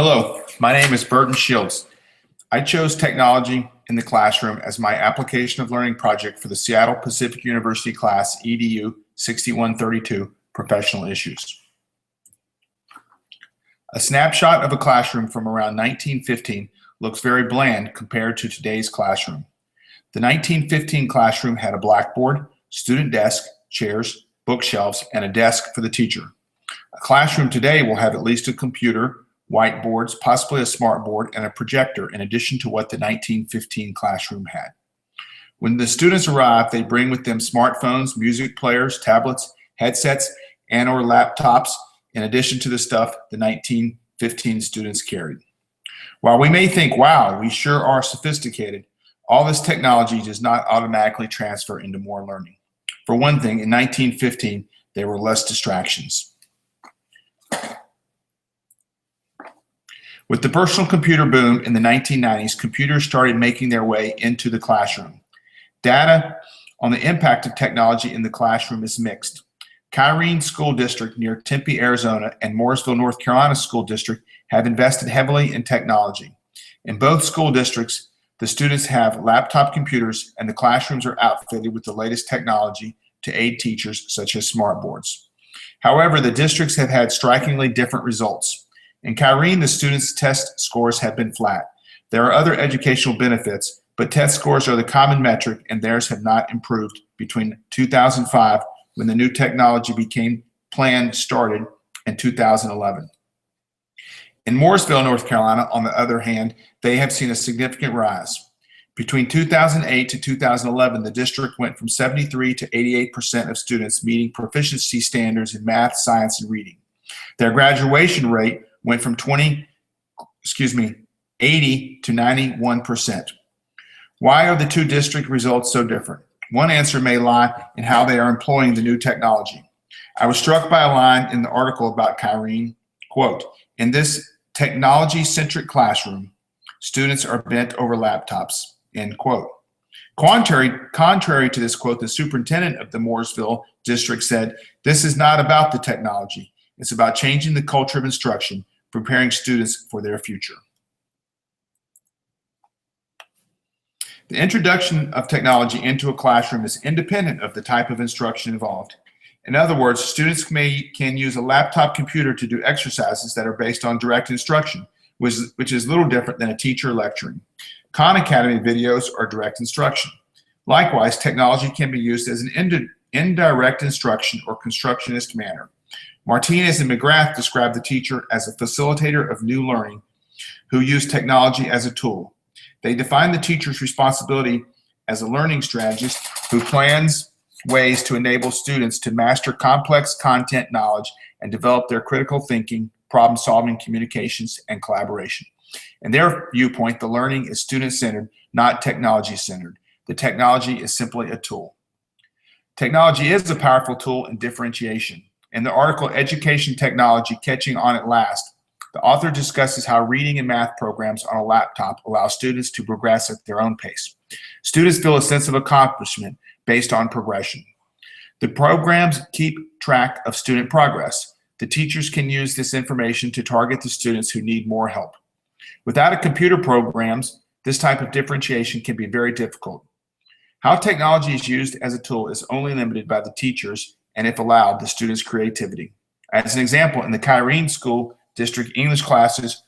Hello, my name is Burton Shields. I chose technology in the classroom as my application of learning project for the Seattle Pacific University class EDU6134 Professional Issues. A snapshot of a classroom from around 1915 looks very bland compared to today's classroom. The 1915 classroom had a blackboard, student desk, chairs, bookshelves, and a desk for the teacher. A classroom today will have at least a computer, whiteboards, possibly a smartboard, and a projector in addition to what the 1915 classroom had. When the students arrive, they bring with them smartphones, music players, tablets, headsets, and or laptops, in addition to the stuff the 1915 students carried. While we may think, wow, we sure are sophisticated, all this technology does not automatically transfer into more learning. For one thing, in 1915, there were less distractions. With the personal computer boom in the 1990s, computers started making their way into the classroom. Data on the impact of technology in the classroom is mixed. Kyrene School District near Tempe, Arizona, and Mooresville, North Carolina School District have invested heavily in technology. In both school districts, the students have laptop computers and the classrooms are outfitted with the latest technology to aid teachers, such as smartboards. However, the districts have had strikingly different results. In Kyrene, the students' test scores have been flat. There are other educational benefits, but test scores are the common metric, and theirs have not improved between 2005, when the new technology became planned, started, and 2011. In Mooresville, North Carolina, on the other hand, they have seen a significant rise. Between 2008 to 2011, the district went from 73 to 88% of students meeting proficiency standards in math, science, and reading. Their graduation rate went from 80 to 91%. Why are the two district results so different? One answer may lie in how they are employing the new technology. I was struck by a line in the article about Kyrene, quote, "In this technology-centric classroom, students are bent over laptops," end quote. Contrary to this quote, the superintendent of the Mooresville district said, "This is not about the technology. It's about changing the culture of instruction, preparing students for their future." The introduction of technology into a classroom is independent of the type of instruction involved. In other words, students can use a laptop computer to do exercises that are based on direct instruction, which is little different than a teacher lecturing. Khan Academy videos are direct instruction. Likewise, technology can be used as an indirect instruction or constructionist manner. Martinez and McGrath described the teacher as a facilitator of new learning who used technology as a tool. They define the teacher's responsibility as a learning strategist who plans ways to enable students to master complex content knowledge and develop their critical thinking, problem-solving, communications, and collaboration. In their viewpoint, the learning is student-centered, not technology-centered. The technology is simply a tool. Technology is a powerful tool in differentiation. In the article, Education Technology Catching On at Last, the author discusses how reading and math programs on a laptop allow students to progress at their own pace. Students feel a sense of accomplishment based on progression. The programs keep track of student progress. The teachers can use this information to target the students who need more help. Without a computer programs, this type of differentiation can be very difficult. How technology is used as a tool is only limited by the teachers and, if allowed, the students' creativity. As an example, in the Kyrene School District English classes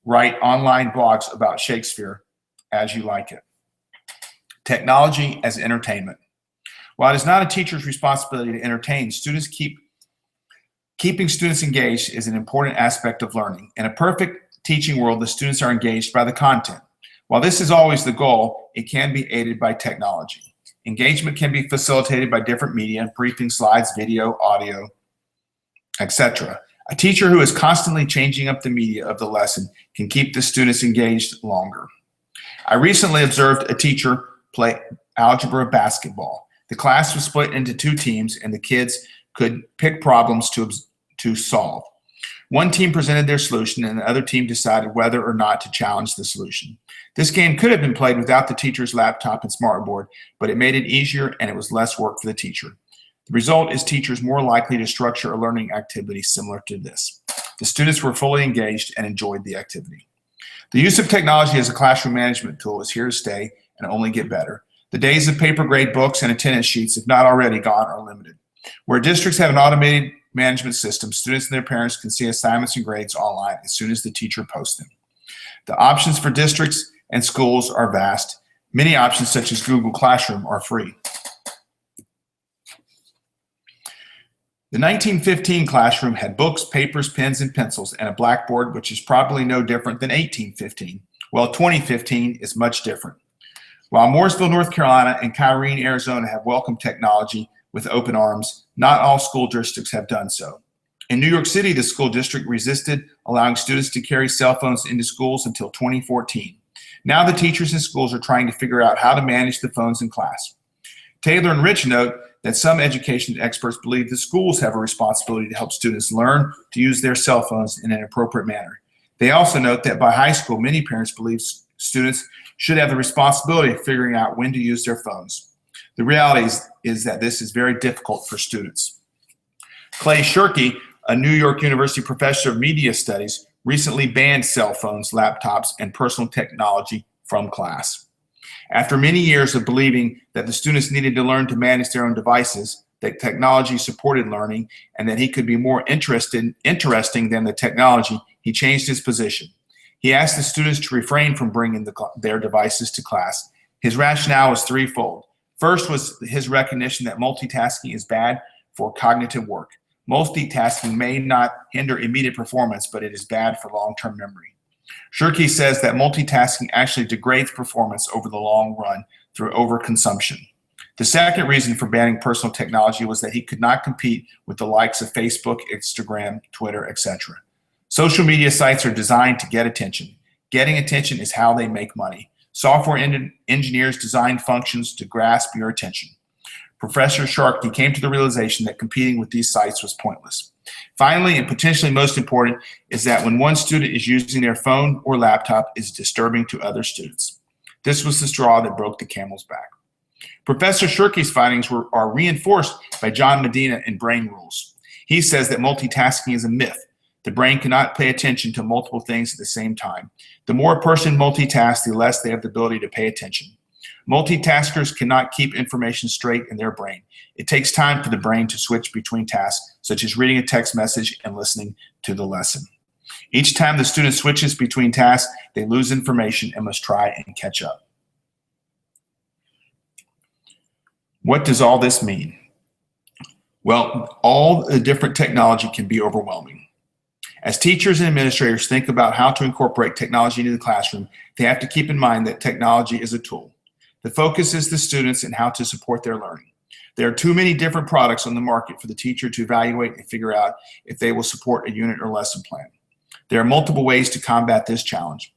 write online blogs about Shakespeare as you like it. Technology as entertainment. While it is not a teacher's responsibility to entertain, keeping students engaged is an important aspect of learning. In a perfect teaching world, the students are engaged by the content. While this is always the goal, it can be aided by technology. Engagement can be facilitated by different media, briefing slides, video, audio, etc. A teacher who is constantly changing up the media of the lesson can keep the students engaged longer. I recently observed a teacher play algebra basketball. The class was split into two teams and the kids could pick problems to solve. One team presented their solution and the other team decided whether or not to challenge the solution. This game could have been played without the teacher's laptop and smartboard, but it made it easier and it was less work for the teacher. The result is teachers more likely to structure a learning activity similar to this. The students were fully engaged and enjoyed the activity. The use of technology as a classroom management tool is here to stay and only get better. The days of paper grade books and attendance sheets, if not already gone, are limited. Where districts have an automated management system, students and their parents can see assignments and grades online as soon as the teacher posts them. The options for districts and schools are vast. Many options, such as Google Classroom, are free. The 1915 classroom had books, papers, pens, and pencils, and a blackboard, which is probably no different than 1815. Well, 2015 is much different. While Mooresville, North Carolina, and Kyrene, Arizona have welcomed technology with open arms, not all school districts have done so. In New York City, the school district resisted allowing students to carry cell phones into schools until 2014. Now the teachers and schools are trying to figure out how to manage the phones in class. Taylor and Rich note that some education experts believe the schools have a responsibility to help students learn to use their cell phones in an appropriate manner. They also note that by high school, many parents believe students should have the responsibility of figuring out when to use their phones. The reality is that this is very difficult for students. Clay Shirky, a New York University professor of media studies, recently banned cell phones, laptops, and personal technology from class. After many years of believing that the students needed to learn to manage their own devices, that technology supported learning, and that he could be more interesting than the technology, he changed his position. He asked the students to refrain from bringing their devices to class. His rationale was threefold. First was his recognition that multitasking is bad for cognitive work. Multitasking may not hinder immediate performance, but it is bad for long-term memory. Shirky says that multitasking actually degrades performance over the long run through overconsumption. The second reason for banning personal technology was that he could not compete with the likes of Facebook, Instagram, Twitter, etc. Social media sites are designed to get attention. Getting attention is how they make money. Software engineers design functions to grasp your attention. Professor Sharkey came to the realization that competing with these sites was pointless. Finally, and potentially most important, is that when one student is using their phone or laptop, it is disturbing to other students. This was the straw that broke the camel's back. Professor Shirky's findings are reinforced by John Medina in Brain Rules. He says that multitasking is a myth. The brain cannot pay attention to multiple things at the same time. The more a person multitasks, the less they have the ability to pay attention. Multitaskers cannot keep information straight in their brain. It takes time for the brain to switch between tasks, such as reading a text message and listening to the lesson. Each time the student switches between tasks, they lose information and must try and catch up. What does all this mean? Well, all the different technology can be overwhelming. As teachers and administrators think about how to incorporate technology into the classroom, they have to keep in mind that technology is a tool. The focus is the students and how to support their learning. There are too many different products on the market for the teacher to evaluate and figure out if they will support a unit or lesson plan. There are multiple ways to combat this challenge.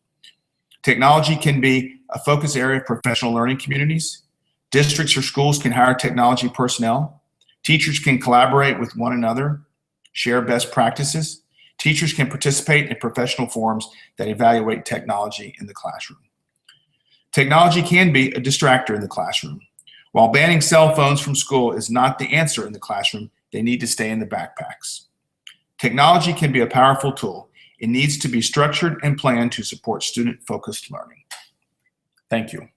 Technology can be a focus area of professional learning communities. Districts or schools can hire technology personnel. Teachers can collaborate with one another, share best practices. Teachers can participate in professional forums that evaluate technology in the classroom. Technology can be a distractor in the classroom. While banning cell phones from school is not the answer in the classroom, they need to stay in the backpacks. Technology can be a powerful tool. It needs to be structured and planned to support student-focused learning. Thank you.